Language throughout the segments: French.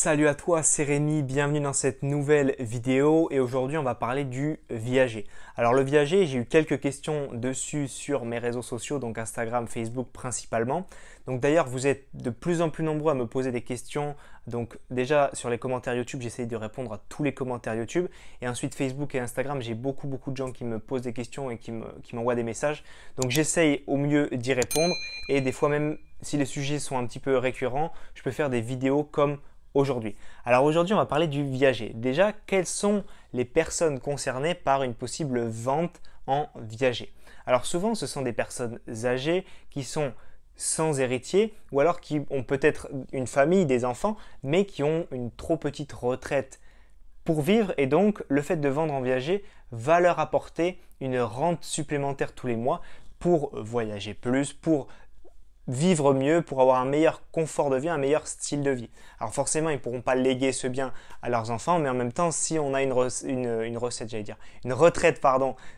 Salut à toi, c'est Rémi, bienvenue dans cette nouvelle vidéo et aujourd'hui on va parler du viager. Alors le viager, j'ai eu quelques questions dessus sur mes réseaux sociaux, donc Instagram, Facebook principalement. Donc d'ailleurs vous êtes de plus en plus nombreux à me poser des questions. Donc déjà sur les commentaires YouTube, j'essaye de répondre à tous les commentaires YouTube. Et ensuite Facebook et Instagram, j'ai beaucoup de gens qui me posent des questions et qui m'envoient des messages. Donc j'essaye au mieux d'y répondre et des fois même si les sujets sont un petit peu récurrents, je peux faire des vidéos comme aujourd'hui. Alors aujourd'hui, on va parler du viager. Déjà, quelles sont les personnes concernées par une possible vente en viager? Alors souvent, ce sont des personnes âgées qui sont sans héritier ou alors qui ont peut-être une famille, des enfants, mais qui ont une trop petite retraite pour vivre et donc le fait de vendre en viager va leur apporter une rente supplémentaire tous les mois pour voyager plus, pour vivre mieux, pour avoir un meilleur confort de vie, un meilleur style de vie. Alors forcément, ils ne pourront pas léguer ce bien à leurs enfants, mais en même temps, si on a une retraite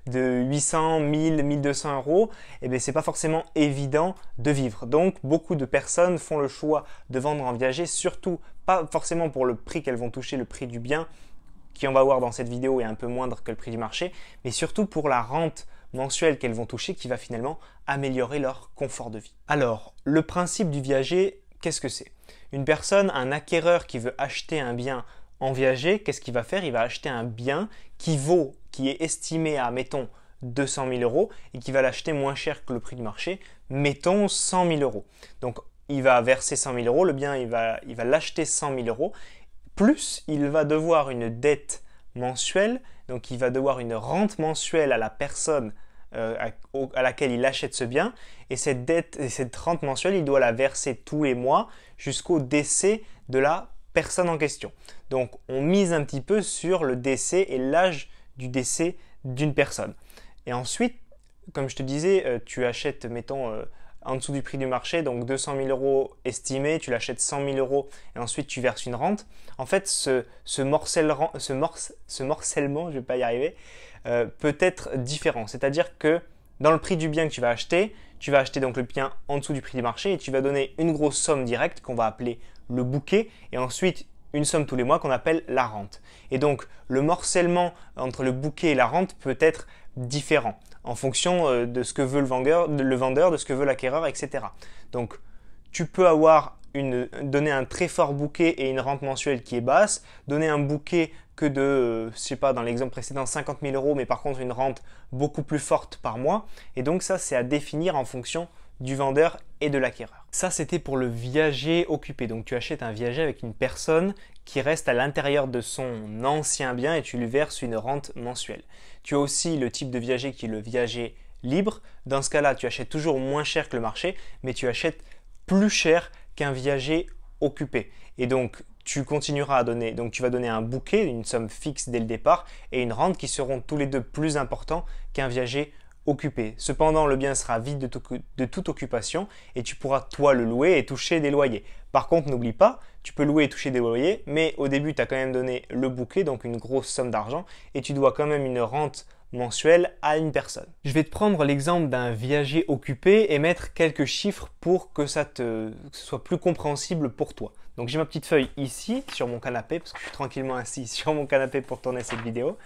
de 800, 1000, 1200 euros, eh bien, c'est pas forcément évident de vivre. Donc, beaucoup de personnes font le choix de vendre en viager, surtout pas forcément pour le prix qu'elles vont toucher, le prix du bien, qui on va voir dans cette vidéo est un peu moindre que le prix du marché, mais surtout pour la rente mensuelle qu'elles vont toucher qui va finalement améliorer leur confort de vie. Alors, le principe du viager, qu'est-ce que c'est? Une personne, un acquéreur qui veut acheter un bien en viager, qu'est-ce qu'il va faire? Il va acheter un bien qui est estimé à, mettons, 200 000 euros et qui va l'acheter moins cher que le prix du marché, mettons 100 000 euros. Donc, il va verser 100 000 euros, le bien, il va l'acheter 100 000 euros, plus il va devoir une dette mensuelle, donc il va devoir une rente mensuelle à la personne à laquelle il achète ce bien, et cette dette et cette rente mensuelle, il doit la verser tous les mois jusqu'au décès de la personne en question. Donc on mise un petit peu sur le décès et l'âge du décès d'une personne. Et ensuite, comme je te disais, tu achètes, mettons, en dessous du prix du marché, donc 200 000 euros estimés, tu l'achètes 100 000 euros et ensuite tu verses une rente. En fait, ce morcellement, je ne vais pas y arriver, peut être différent. C'est-à-dire que dans le prix du bien que tu vas acheter donc le bien en dessous du prix du marché et tu vas donner une grosse somme directe qu'on va appeler le bouquet et ensuite une somme tous les mois qu'on appelle la rente. Et donc le morcellement entre le bouquet et la rente peut être différent en fonction de ce que veut le vendeur, de ce que veut l'acquéreur, etc. Donc tu peux donner un très fort bouquet et une rente mensuelle qui est basse, donner un bouquet que de, je sais pas, dans l'exemple précédent, 50 000 euros, mais par contre une rente beaucoup plus forte par mois. Et donc ça, c'est à définir en fonction du vendeur et de l'acquéreur. Ça, c'était pour le viager occupé. Donc tu achètes un viager avec une personne qui reste à l'intérieur de son ancien bien et tu lui verses une rente mensuelle. Tu as aussi le type de viager qui est le viager libre. Dans ce cas-là, tu achètes toujours moins cher que le marché, mais tu achètes plus cher qu'un viager occupé. Et donc, tu continueras à donner, donc tu vas donner un bouquet, une somme fixe dès le départ et une rente qui seront tous les deux plus importants qu'un viager occupé. Cependant, le bien sera vide de toute occupation et tu pourras toi le louer et toucher des loyers. Par contre, n'oublie pas, tu peux louer et toucher des loyers, mais au début, tu as quand même donné le bouquet, donc une grosse somme d'argent, et tu dois quand même une rente mensuelle à une personne. Je vais te prendre l'exemple d'un viager occupé et mettre quelques chiffres pour que ce soit plus compréhensible pour toi. Donc j'ai ma petite feuille ici sur mon canapé parce que je suis tranquillement assis sur mon canapé pour tourner cette vidéo.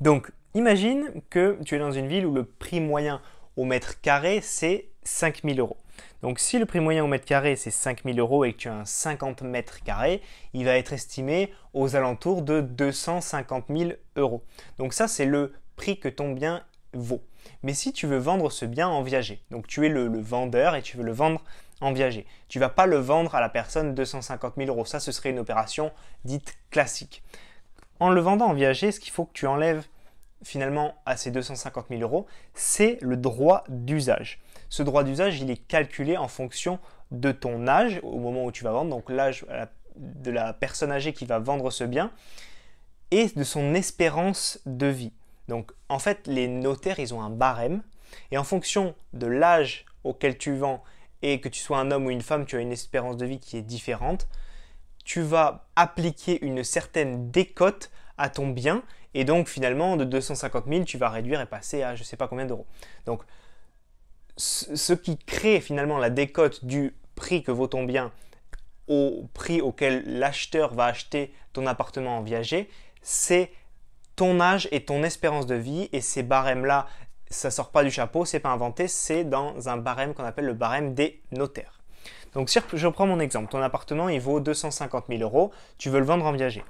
Donc imagine que tu es dans une ville où le prix moyen au mètre carré c'est 5 000 euros. Donc si le prix moyen au mètre carré c'est 5 000 euros et que tu as un 50 mètres carrés, il va être estimé aux alentours de 250 000 euros. Donc ça c'est le prix que ton bien vaut. Mais si tu veux vendre ce bien en viager, donc tu es le vendeur et tu veux le vendre en viager, tu ne vas pas le vendre à la personne 250 000 euros. Ça, ce serait une opération dite classique. En le vendant en viager, ce qu'il faut que tu enlèves finalement à ces 250 000 euros, c'est le droit d'usage. Ce droit d'usage, il est calculé en fonction de ton âge au moment où tu vas vendre, donc l'âge de la personne âgée qui va vendre ce bien et de son espérance de vie. Donc en fait, les notaires, ils ont un barème et en fonction de l'âge auquel tu vends et que tu sois un homme ou une femme, tu as une espérance de vie qui est différente, tu vas appliquer une certaine décote à ton bien et donc finalement de 250 000, tu vas réduire et passer à je ne sais pas combien d'euros. Donc ce qui crée finalement la décote du prix que vaut ton bien au prix auquel l'acheteur va acheter ton appartement en viager, c'est ton âge et ton espérance de vie. Et ces barèmes-là, ça ne sort pas du chapeau, c'est pas inventé, c'est dans un barème qu'on appelle le barème des notaires. Donc si je reprends mon exemple, ton appartement il vaut 250 000 euros, tu veux le vendre en viager.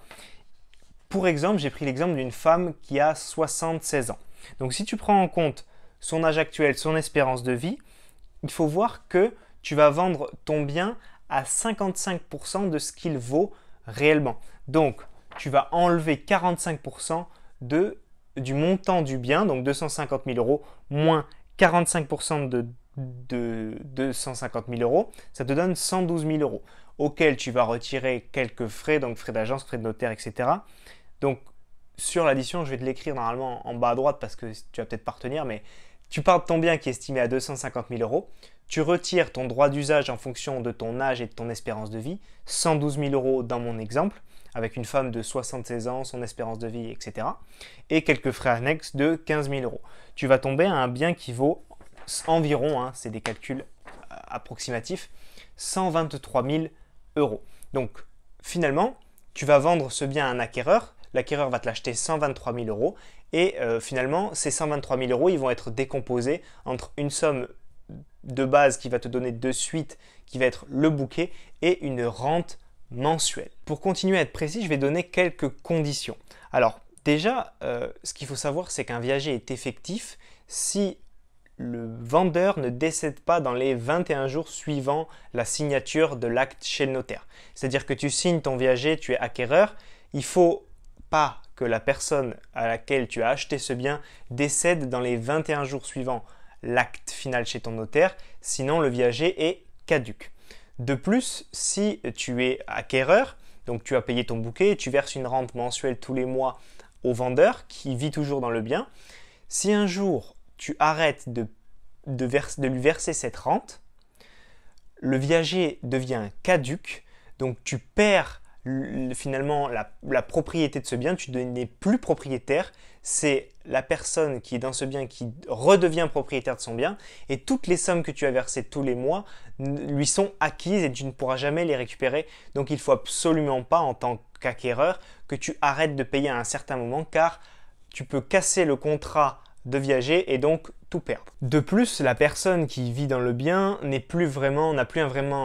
Pour exemple, j'ai pris l'exemple d'une femme qui a 76 ans. Donc si tu prends en compte son âge actuel, son espérance de vie, il faut voir que tu vas vendre ton bien à 55% de ce qu'il vaut réellement. Donc, tu vas enlever 45% du montant du bien, donc 250 000 euros, moins 45% de 250 000 euros, ça te donne 112 000 euros, auquel tu vas retirer quelques frais, donc frais d'agence, frais de notaire, etc. Donc, sur l'addition, je vais te l'écrire normalement en bas à droite parce que tu vas peut-être pas retenir, mais tu pars de ton bien qui est estimé à 250 000 euros, tu retires ton droit d'usage en fonction de ton âge et de ton espérance de vie, 112 000 euros dans mon exemple, avec une femme de 76 ans, son espérance de vie, etc. Et quelques frais annexes de 15 000 euros. Tu vas tomber à un bien qui vaut environ, c'est des calculs approximatifs, 123 000 euros. Donc finalement, tu vas vendre ce bien à un acquéreur, l'acquéreur va te l'acheter 123 000 euros et finalement, ces 123 000 euros, ils vont être décomposés entre une somme de base qui va te donner de suite, qui va être le bouquet, et une rente mensuelle. Pour continuer à être précis, je vais donner quelques conditions. Alors déjà, ce qu'il faut savoir, c'est qu'un viager est effectif si le vendeur ne décède pas dans les 21 jours suivant la signature de l'acte chez le notaire. C'est-à-dire que tu signes ton viager, tu es acquéreur, il ne faut pas que la personne à laquelle tu as acheté ce bien décède dans les 21 jours suivant l'acte final chez ton notaire, sinon le viager est caduc. De plus, si tu es acquéreur, donc tu as payé ton bouquet, tu verses une rente mensuelle tous les mois au vendeur qui vit toujours dans le bien, si un jour tu arrêtes de lui verser cette rente, le viager devient caduc, donc tu perds finalement la propriété de ce bien, tu n'es plus propriétaire, c'est la personne qui est dans ce bien qui redevient propriétaire de son bien et toutes les sommes que tu as versées tous les mois lui sont acquises et tu ne pourras jamais les récupérer. Donc il ne faut absolument pas en tant qu'acquéreur que tu arrêtes de payer à un certain moment car tu peux casser le contrat de viager et donc tout perdre. De plus, la personne qui vit dans le bien n'a plus vraiment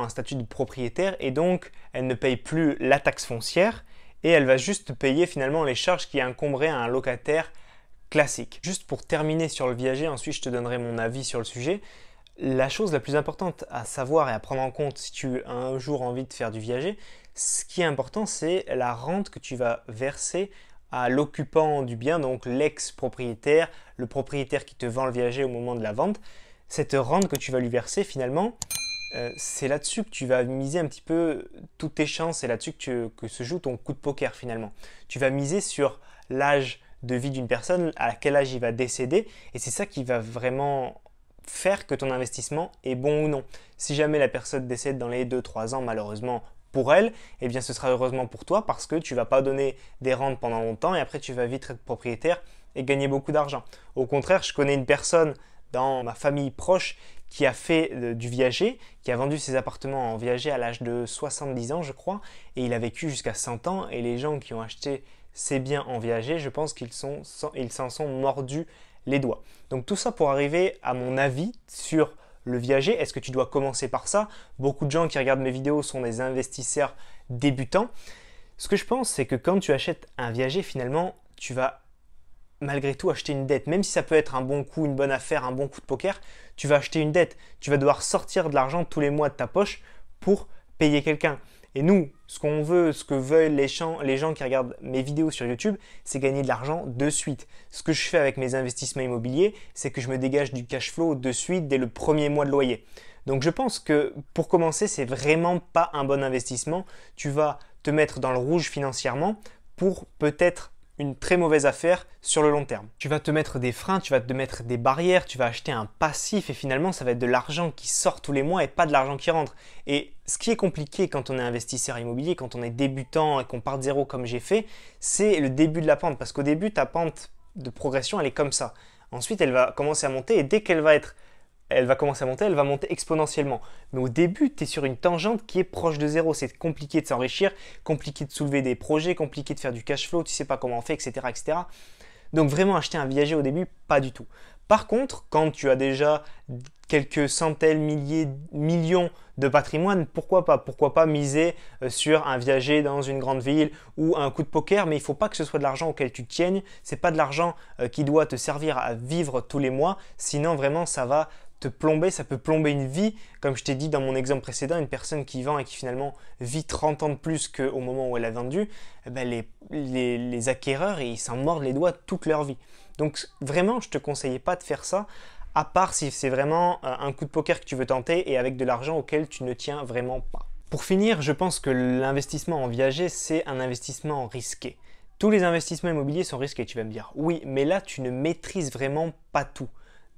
un statut de propriétaire et donc elle ne paye plus la taxe foncière et elle va juste payer finalement les charges qui incomberaient à un locataire classique. Juste pour terminer sur le viager, ensuite je te donnerai mon avis sur le sujet. La chose la plus importante à savoir et à prendre en compte si tu as un jour envie de faire du viager, ce qui est important c'est la rente que tu vas verser à l'occupant du bien, donc l'ex-propriétaire, le propriétaire qui te vend le viager au moment de la vente. Cette rente que tu vas lui verser finalement, c'est là-dessus que tu vas miser un petit peu toutes tes chances, c'est là-dessus que se joue ton coup de poker finalement. Tu vas miser sur l'âge de vie d'une personne, à quel âge il va décéder, et c'est ça qui va vraiment faire que ton investissement est bon ou non. Si jamais la personne décède dans les 2-3 ans, malheureusement, pour elle, eh bien ce sera heureusement pour toi parce que tu ne vas pas donner des rentes pendant longtemps et après tu vas vite être propriétaire et gagner beaucoup d'argent. Au contraire, je connais une personne dans ma famille proche qui a fait du viager, qui a vendu ses appartements en viager à l'âge de 70 ans je crois et il a vécu jusqu'à 100 ans et les gens qui ont acheté ces biens en viager, je pense qu'ils s'en sont mordus les doigts. Donc tout ça pour arriver à mon avis sur le viager. Est-ce que tu dois commencer par ça? Beaucoup de gens qui regardent mes vidéos sont des investisseurs débutants. Ce que je pense, c'est que quand tu achètes un viager, finalement, tu vas malgré tout acheter une dette. Même si ça peut être un bon coup, une bonne affaire, un bon coup de poker, tu vas acheter une dette. Tu vas devoir sortir de l'argent tous les mois de ta poche pour payer quelqu'un. Et nous, ce qu'on veut, ce que veulent les gens qui regardent mes vidéos sur YouTube, c'est gagner de l'argent de suite. Ce que je fais avec mes investissements immobiliers, c'est que je me dégage du cash flow de suite dès le premier mois de loyer. Donc je pense que pour commencer, c'est vraiment pas un bon investissement. Tu vas te mettre dans le rouge financièrement pour peut-être une très mauvaise affaire sur le long terme. Tu vas te mettre des freins, tu vas te mettre des barrières, tu vas acheter un passif et finalement ça va être de l'argent qui sort tous les mois et pas de l'argent qui rentre. Et ce qui est compliqué quand on est investisseur immobilier, quand on est débutant et qu'on part de zéro comme j'ai fait, c'est le début de la pente parce qu'au début ta pente de progression elle est comme ça. Ensuite elle va commencer à monter et dès qu'elle va être elle va commencer à monter, elle va monter exponentiellement. Mais au début, tu es sur une tangente qui est proche de zéro. C'est compliqué de s'enrichir, compliqué de soulever des projets, compliqué de faire du cash flow, tu ne sais pas comment on fait, etc., etc. Donc vraiment acheter un viager au début, pas du tout. Par contre, quand tu as déjà quelques centaines, milliers, millions de patrimoine, pourquoi pas? Pourquoi pas miser sur un viager dans une grande ville ou un coup de poker, mais il ne faut pas que ce soit de l'argent auquel tu tiennes. Ce n'est pas de l'argent qui doit te servir à vivre tous les mois, sinon vraiment ça va te plomber, ça peut plomber une vie. Comme je t'ai dit dans mon exemple précédent, une personne qui vend et qui finalement vit 30 ans de plus qu'au moment où elle a vendu, eh ben les acquéreurs, ils s'en mordent les doigts toute leur vie. Donc vraiment, je ne te conseillais pas de faire ça, à part si c'est vraiment un coup de poker que tu veux tenter et avec de l'argent auquel tu ne tiens vraiment pas. Pour finir, je pense que l'investissement en viager, c'est un investissement risqué. Tous les investissements immobiliers sont risqués, tu vas me dire. Oui, mais là, tu ne maîtrises vraiment pas tout.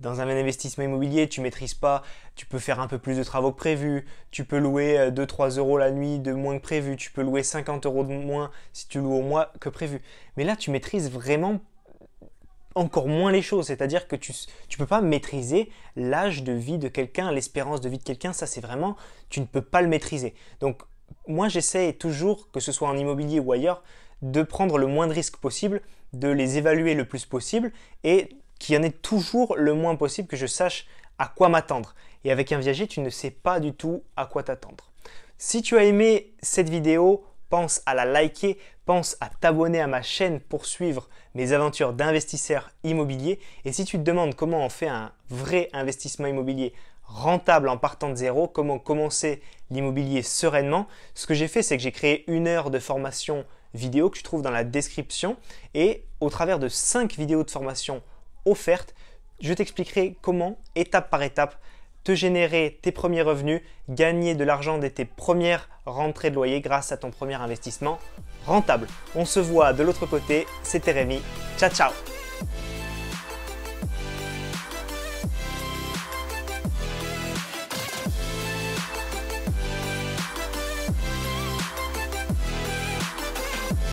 Dans un investissement immobilier, tu ne maîtrises pas, tu peux faire un peu plus de travaux que prévu, tu peux louer 2-3 euros la nuit de moins que prévu, tu peux louer 50 euros de moins si tu loues au mois que prévu. Mais là, tu maîtrises vraiment encore moins les choses, c'est-à-dire que tu ne peux pas maîtriser l'âge de vie de quelqu'un, l'espérance de vie de quelqu'un, ça c'est vraiment, tu ne peux pas le maîtriser. Donc moi j'essaie toujours, que ce soit en immobilier ou ailleurs, de prendre le moins de risques possible, de les évaluer le plus possible et qu'il y en ait toujours le moins possible, que je sache à quoi m'attendre. Et avec un viager, tu ne sais pas du tout à quoi t'attendre. Si tu as aimé cette vidéo, pense à la liker, pense à t'abonner à ma chaîne pour suivre mes aventures d'investisseur immobilier. Et si tu te demandes comment on fait un vrai investissement immobilier rentable en partant de zéro, comment commencer l'immobilier sereinement, ce que j'ai fait, c'est que j'ai créé 1 heure de formation vidéo que tu trouves dans la description. Et au travers de 5 vidéos de formation offerte, je t'expliquerai comment, étape par étape, te générer tes premiers revenus, gagner de l'argent dès tes premières rentrées de loyer grâce à ton premier investissement rentable. On se voit de l'autre côté, c'était Rémi. Ciao, ciao!